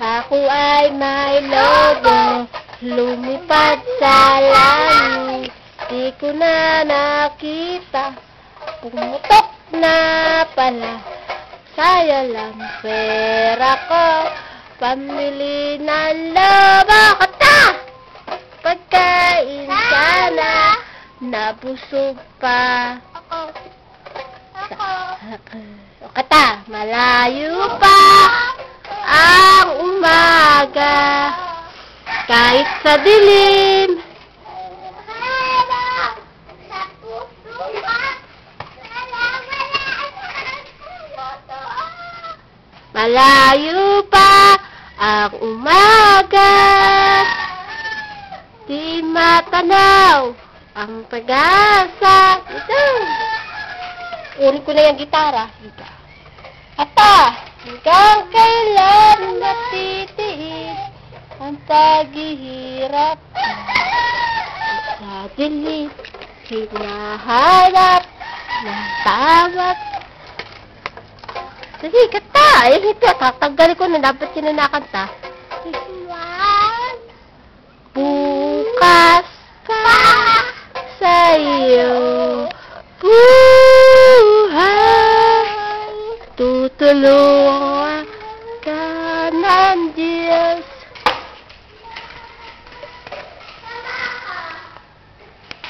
Ako ay may lobo, lumipad sa langit. Di ko na nakita, pumutok na pala. Saya lang pera ko, pamili ng lobo. Kata! Pagkain sana, nabusog pa. Kata, malayo pa ang umaga, kahit sa dilim. Malayo pa ang umaga, di matanaw ang pag-asa. Ito. Ulit ko na yung gitara. Ata, hanggang kailan natitiis ang paghihirap sa dilim, hinahanap ng tawag. Sige, kata! Ayan ito, tatanggalin ko na dapat yun na nakanta. Bukas pa sa iyo buhay, tutulong